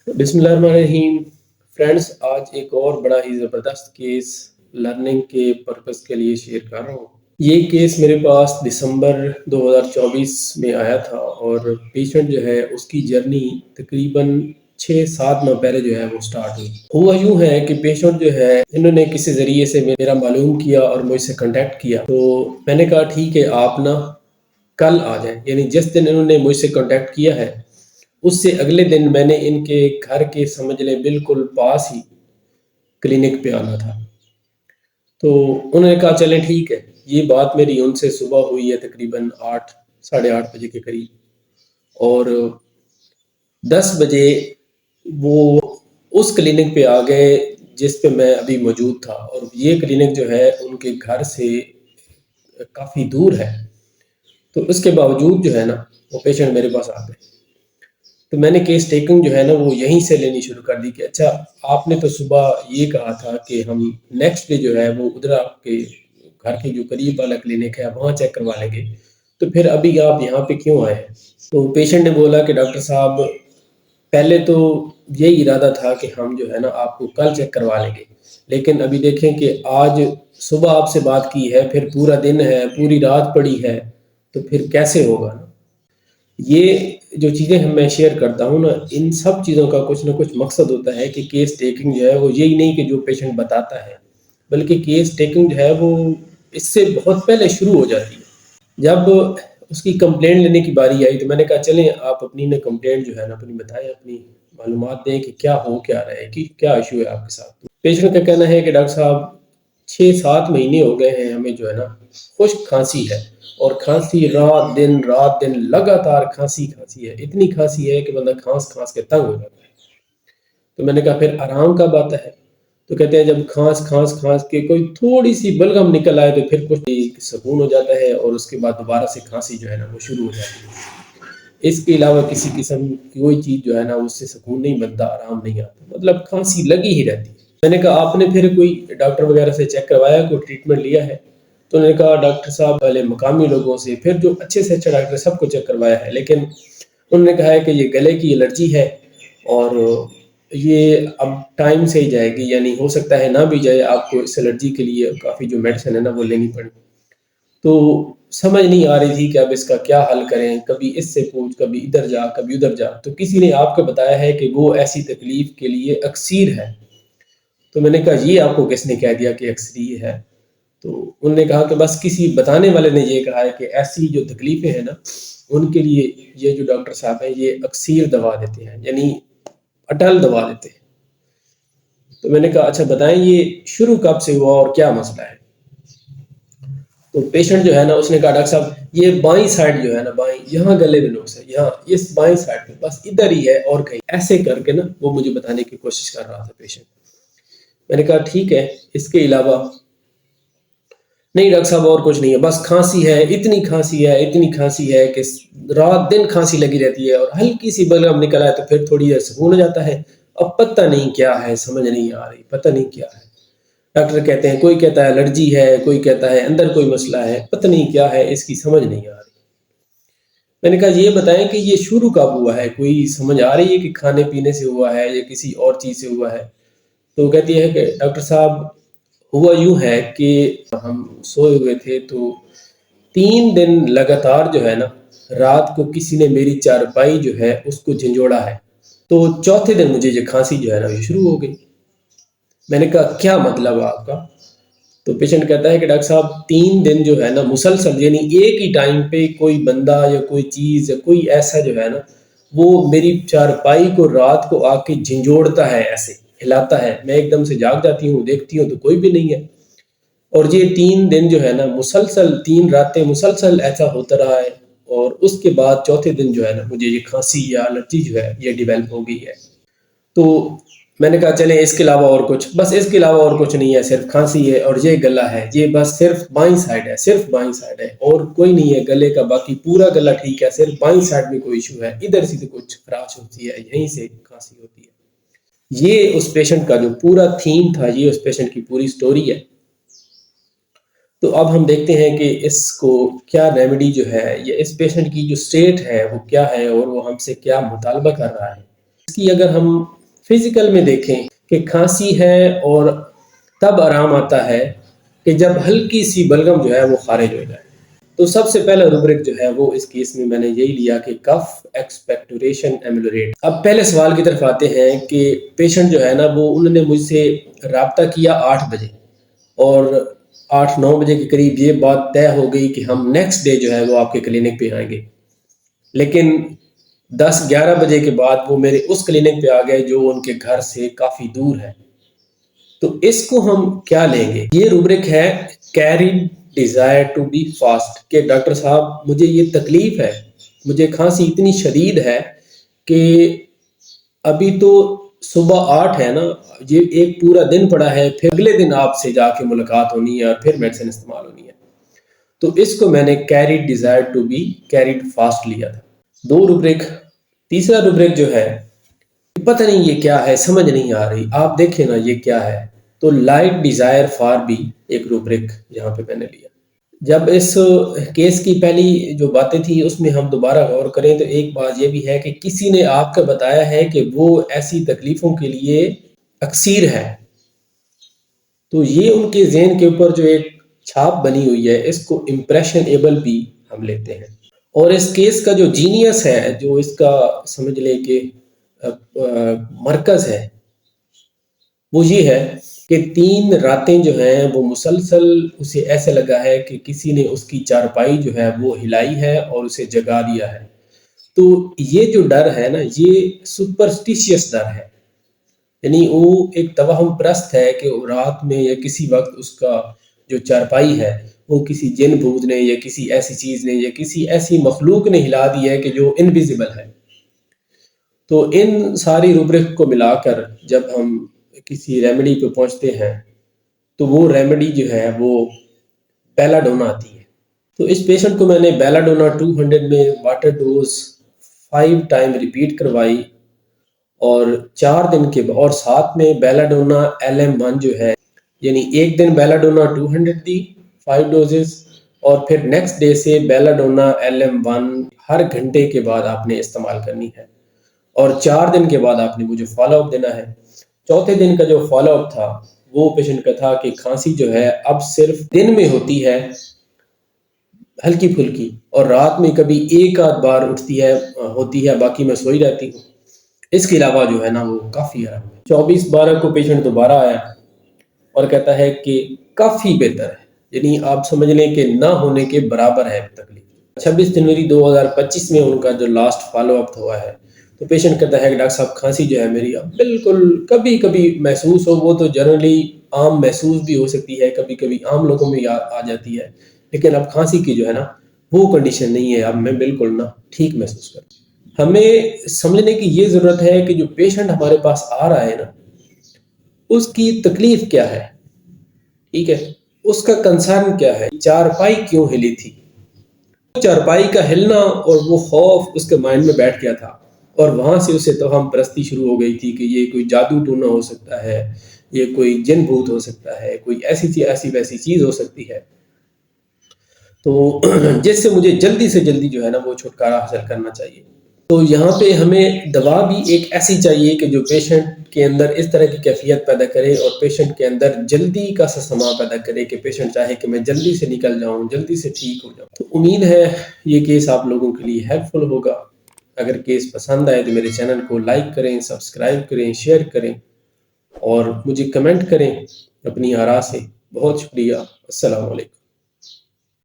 بسم اللہ الرحمن الرحیم فرینڈس، آج ایک اور بڑا ہی زبردست کیس لرننگ کے پرپس کے لیے شیئر کر رہا ہوں۔ یہ کیس میرے پاس دسمبر 2024 میں آیا تھا اور پیشنٹ جو ہے اس کی جرنی تقریباً 6-7 ماہ پہلے جو ہے وہ سٹارٹ ہوئی۔ ہوا یوں ہے کہ پیشنٹ جو ہے انہوں نے کسی ذریعے سے میرا معلوم کیا اور مجھ سے کنٹیکٹ کیا، تو میں نے کہا ٹھیک ہے آپ نا کل آ جائیں، یعنی جس دن انہوں نے مجھ سے کنٹیکٹ کیا ہے اس سے اگلے دن میں نے ان کے گھر کے سمجھ لیں بالکل پاس ہی کلینک پہ آنا تھا۔ تو انہوں نے کہا چلیں ٹھیک ہے۔ یہ بات میری ان سے صبح ہوئی ہے تقریباً 8 ساڑھے 8 بجے کے قریب، اور 10 بجے وہ اس کلینک پہ آ گئے جس پہ میں ابھی موجود تھا، اور یہ کلینک جو ہے ان کے گھر سے کافی دور ہے۔ تو اس کے باوجود جو ہے نا وہ پیشنٹ میرے پاس آ گئے، تو میں نے کیس ٹیکنگ جو ہے نا وہ یہیں سے لینی شروع کر دی کہ اچھا آپ نے تو صبح یہ کہا تھا کہ ہم نیکسٹ ڈے جو ہے وہ ادھر آپ کے گھر کے جو قریب والا کلینک ہے وہاں چیک کروا لیں گے، تو پھر ابھی آپ یہاں پہ کیوں آئے ہیں؟ تو پیشنٹ نے بولا کہ ڈاکٹر صاحب پہلے تو یہی ارادہ تھا کہ ہم جو ہے نا آپ کو کل چیک کروا لیں گے، لیکن ابھی دیکھیں کہ آج صبح آپ سے بات کی ہے، پھر پورا دن ہے، پوری رات پڑی ہے، تو پھر کیسے ہوگا نا؟ یہ جو چیزیں میں شیئر کرتا ہوں نا، ان سب چیزوں کا کچھ نہ کچھ مقصد ہوتا ہے کہ کیس ٹیکنگ جو ہے وہ یہی نہیں کہ جو پیشنٹ بتاتا ہے، بلکہ کیس ٹیکنگ جو ہے وہ اس سے بہت پہلے شروع ہو جاتی ہے۔ جب اس کی کمپلینٹ لینے کی باری آئی تو میں نے کہا چلیں آپ اپنی نا کمپلینٹ جو ہے نا اپنی بتائیں، اپنی معلومات دیں کہ کیا ہو کیا رہا ہے، کہ کیا ایشو ہے آپ کے ساتھ۔ پیشنٹ کا کہنا ہے کہ ڈاکٹر صاحب 6-7 مہینے ہو گئے ہیں ہمیں جو ہے نا خشک کھانسی ہے، اور کھانسی رات دن لگاتار کھانسی ہے، اتنی کھانسی ہے کہ بندہ کھانس کھانس کے تنگ ہو جاتا ہے۔ تو میں نے کہا پھر آرام کب آتا ہے؟ تو کہتے ہیں جب کھانس کے کوئی تھوڑی سی بلغم نکل آئے تو پھر کچھ سکون ہو جاتا ہے، اور اس کے بعد دوبارہ سے کھانسی جو ہے نا وہ شروع ہو جاتی ہے۔ اس کے علاوہ کسی قسم کی کوئی چیز جو ہے نا اس سے سکون نہیں بنتا، آرام نہیں آتا، مطلب کھانسی لگی ہی رہتی ہے۔ میں نے کہا آپ نے پھر کوئی ڈاکٹر وغیرہ سے چیک کروایا، کوئی ٹریٹمنٹ لیا ہے؟ تو انہوں نے کہا ڈاکٹر صاحب پہلے مقامی لوگوں سے، پھر جو اچھے سے اچھا ڈاکٹر سب کو چیک کروایا ہے، لیکن انہوں نے کہا ہے کہ یہ گلے کی الرجی ہے اور یہ اب ٹائم سے ہی جائے گی، یعنی ہو سکتا ہے نہ بھی جائے، آپ کو اس الرجی کے لیے کافی جو میڈیسن ہے نا وہ لینی پڑے۔ تو سمجھ نہیں آ رہی تھی کہ اب اس کا کیا حل کریں، کبھی اس سے پوچھ، کبھی ادھر جا، کبھی ادھر جا، تو کسی نے آپ کو بتایا ہے کہ وہ ایسی تکلیف کے لیے اکسیر ہے۔ تو میں نے کہا یہ آپ کو کس نے کہہ دیا کہ اکسیر ہے؟ تو انہوں نے کہا کہ بس کسی بتانے والے نے یہ کہا ہے کہ ایسی جو تکلیفیں ہیں نا ان کے لیے یہ جو ڈاکٹر صاحب ہیں یہ اکسیر دوا دیتے ہیں، یعنی اٹل دوا دیتے ہیں۔ تو میں نے کہا اچھا بتائیں یہ شروع کب سے ہوا اور کیا مسئلہ ہے؟ تو پیشنٹ جو ہے نا اس نے کہا ڈاکٹر صاحب یہ بائیں سائڈ جو ہے نا، بائیں یہاں گلے میں نوکس ہے، یہاں اس بائیں سائڈ پہ بس ادھر ہی ہے اور کہیں، ایسے کر کے نا وہ مجھے بتانے کی کوشش کر رہا تھا پیشنٹ۔ میں نے کہا ٹھیک ہے، اس کے علاوہ نہیں ڈاکٹر صاحب اور کچھ نہیں ہے، بس کھانسی ہے، اتنی کھانسی ہے کہ رات دن کھانسی لگی رہتی ہے، اور ہلکی سی بلغم نکل آئے تو پھر تھوڑی دیر سکون ہو جاتا ہے۔ اب پتہ نہیں کیا ہے، سمجھ نہیں آ رہی، پتہ نہیں کیا ہے۔ ڈاکٹر کہتے ہیں کوئی کہتا ہے الرجی ہے، کوئی کہتا ہے اندر کوئی مسئلہ ہے، پتہ نہیں کیا ہے، اس کی سمجھ نہیں آ رہی۔ میں نے کہا یہ بتائیں کہ یہ شروع کب ہوا ہے، کوئی سمجھ آ رہی ہے کہ کھانے پینے سے ہوا ہے یا کسی اور چیز سے ہوا ہے؟ تو کہتی ہے کہ ڈاکٹر صاحب ہوا یوں ہے کہ ہم سوئے ہوئے تھے تو 3 دن لگاتار جو ہے نا رات کو کسی نے میری چارپائی جو ہے اس کو جھنجھوڑا ہے، تو چوتھے دن مجھے یہ کھانسی جو ہے نا یہ شروع ہو گئی۔ میں نے کہا کیا مطلب ہے آپ کا؟ تو پیشنٹ کہتا ہے کہ ڈاکٹر صاحب 3 دن جو ہے نا مسلسل، یعنی ایک ہی ٹائم پہ کوئی بندہ یا کوئی چیز یا کوئی ایسا جو ہے نا وہ میری چارپائی کو رات کو آ کے جھنجھوڑتا ہے، ایسے ہلاتا ہے، میں ایک دم سے جاگ جاتی ہوں، دیکھتی ہوں تو کوئی بھی نہیں ہے، اور یہ 3 دن جو ہے نا مسلسل 3 راتیں مسلسل ایسا ہوتا رہا ہے، اور اس کے بعد چوتھے دن جو ہے نا مجھے یہ کھانسی یا الرجی جو ہے یہ ڈیولپ ہو گئی ہے۔ تو میں نے کہا چلیں اس کے علاوہ اور کچھ؟ بس اس کے علاوہ اور کچھ نہیں ہے، صرف کھانسی ہے اور یہ گلا ہے، یہ بس صرف بائیں سائڈ ہے، صرف بائیں سائڈ ہے، اور کوئی نہیں ہے گلے کا، باقی پورا گلا ٹھیک ہے، صرف بائیں سائڈ میں کوئی ایشو ہے، ادھر سے کچھ خراش ہوتی ہے، یہیں سے کھانسی ہوتی ہے۔ یہ اس پیشنٹ کا جو پورا تھیم تھا، یہ اس پیشنٹ کی پوری سٹوری ہے۔ تو اب ہم دیکھتے ہیں کہ اس کو کیا ریمیڈی جو ہے، یا اس پیشنٹ کی جو سٹیٹ ہے وہ کیا ہے، اور وہ ہم سے کیا مطالبہ کر رہا ہے۔ اس کی اگر ہم فزیکل میں دیکھیں کہ کھانسی ہے اور تب آرام آتا ہے کہ جب ہلکی سی بلغم جو ہے وہ خارج ہو جائے. تو سب سے پہلا روبرک جو ہے وہ اس کیس میں نے یہی لیا کہ کف ایکسپیکٹوریشن ایملوریٹ. اب پہلے سوال کی طرف آتے ہیں کہ پیشنٹ جو ہے نا وہ انہوں نے مجھ سے رابطہ کیا 8 بجے اور 8-9 بجے کے قریب یہ بات طے ہو گئی کہ ہم نیکسٹ ڈے جو ہے وہ آپ کے کلینک پہ آئیں گے. لیکن 10-11 بجے کے بعد وہ میرے اس کلینک پہ آ گئے جو ان کے گھر سے کافی دور ہے. تو اس کو ہم کیا لیں گے؟ یہ روبرک ہے carried desire to be fast کہ ڈاکٹر صاحب مجھے یہ تکلیف ہے، مجھے کھانسی اتنی شدید ہے کہ ابھی تو صبح 8 ہے نا، یہ ایک پورا دن پڑا ہے، پھر اگلے دن آپ سے جا کے ملاقات ہونی ہے اور پھر میڈیسن استعمال ہونی ہے. تو اس کو میں نے carried desire to be carried fast لیا تھا. 2 روبرک. تیسرا روبرک جو ہے پتہ نہیں یہ کیا ہے، سمجھ نہیں آ رہی، آپ دیکھیں نا یہ کیا ہے. تو لائٹ ڈیزائر فار بھی ایک روبرک یہاں پہ میں نے لیا. جب اس کیس کی پہلی جو باتیں تھیں اس میں ہم دوبارہ غور کریں تو ایک بات یہ بھی ہے کہ کسی نے آپ کو بتایا ہے کہ وہ ایسی تکلیفوں کے لیے اکثیر ہے. تو یہ ان کے ذہن کے اوپر جو ایک چھاپ بنی ہوئی ہے اس کو امپریشن ایبل بھی ہم لیتے ہیں. اور اس کیس کا جو جینیس ہے، جو اس کا سمجھ لیں کہ مرکز ہے، وہ یہ ہے کہ 3 راتیں جو ہیں وہ مسلسل اسے ایسے لگا ہے کہ کسی نے اس کی چارپائی جو ہے وہ ہلائی ہے اور اسے جگا دیا ہے. تو یہ جو ڈر ہے نا یہ سپرسٹیشیس ڈر ہے، یعنی وہ ایک توہم پرست ہے کہ رات میں یا کسی وقت اس کا جو چارپائی ہے وہ کسی جن بھوت نے یا کسی ایسی چیز نے یا کسی ایسی مخلوق نے ہلا دی ہے کہ جو انویزیبل ہے. تو ان ساری روبرک کو ملا کر جب ہم کسی ریمیڈی پہ پہنچتے ہیں تو وہ ریمیڈی جو ہے وہ بیلاڈونا آتی ہے. تو اس پیشنٹ کو میں نے بیلاڈونا 200 میں واٹر ڈوز 5 ٹائم ریپیٹ کروائی اور 4 دن کے اور ساتھ میں بیلاڈونا LM1 جو ہے، یعنی ایک دن بیلاڈونا 200 دی 5 ڈوزز اور پھر نیکسٹ ڈے سے بیلاڈونا LM1 ہر گھنٹے کے بعد آپ نے استعمال کرنی ہے اور 4 دن کے بعد آپ نے مجھے فالو اپ دینا ہے. چوتھے دن کا جو فالو اپ تھا وہ پیشنٹ کا تھا کہ کھانسی جو ہے اب صرف دن میں ہوتی ہے ہلکی پھلکی اور رات میں کبھی ایک آدھ بار ہوتی ہے، باقی میں سوئی رہتی ہوں. اس کے علاوہ جو ہے نا وہ کافی آرام ہے. 24/12 کو پیشنٹ دوبارہ آیا اور کہتا ہے کہ کافی بہتر ہے، یعنی آپ سمجھ لیں کہ نہ ہونے کے برابر ہے تکلیف. 26 جنوری 2025 میں ان کا جو لاسٹ فالو اپ ہوا ہے تو پیشنٹ کہتا ہے کہ ڈاکٹر صاحب کھانسی جو ہے میری اب بالکل کبھی کبھی محسوس ہو، وہ تو جنرلی عام محسوس بھی ہو سکتی ہے، کبھی کبھی عام لوگوں میں آ جاتی ہے، لیکن اب کھانسی کی جو ہے نا وہ کنڈیشن نہیں ہے، اب میں بالکل نا ٹھیک محسوس کرتا ہوں. ہمیں سمجھنے کی یہ ضرورت ہے کہ جو پیشنٹ ہمارے پاس آ رہا ہے نا اس کی تکلیف کیا ہے، ٹھیک ہے، اس کا کنسرن کیا ہے، چارپائی کیوں ہلی تھی. چارپائی کا ہلنا اور وہ خوف اس کے مائنڈ میں بیٹھ گیا تھا اور وہاں سے اسے توہم پرستی شروع ہو گئی تھی کہ یہ کوئی جادو ٹونا ہو سکتا ہے، یہ کوئی جن بھوت ہو سکتا ہے، کوئی ایسی ویسی چیز ہو سکتی ہے. تو جس سے مجھے جلدی سے جلدی جو ہے نا وہ چھٹکارا حاصل کرنا چاہیے. تو یہاں پہ ہمیں دوا بھی ایک ایسی چاہیے کہ جو پیشنٹ کے اندر اس طرح کی کیفیت پیدا کرے اور پیشنٹ کے اندر جلدی کا سما پیدا کرے کہ پیشنٹ چاہے کہ میں جلدی سے نکل جاؤں، جلدی سے ٹھیک ہو جاؤں. تو امید ہے یہ کیس آپ لوگوں کے لیے ہیلپ فل ہوگا. اگر کیس پسند آئے تو میرے چینل کو لائک کریں، سبسکرائب کریں، شیئر کریں اور مجھے کمنٹ کریں اپنی آراء سے. بہت شکریہ. السلام علیکم.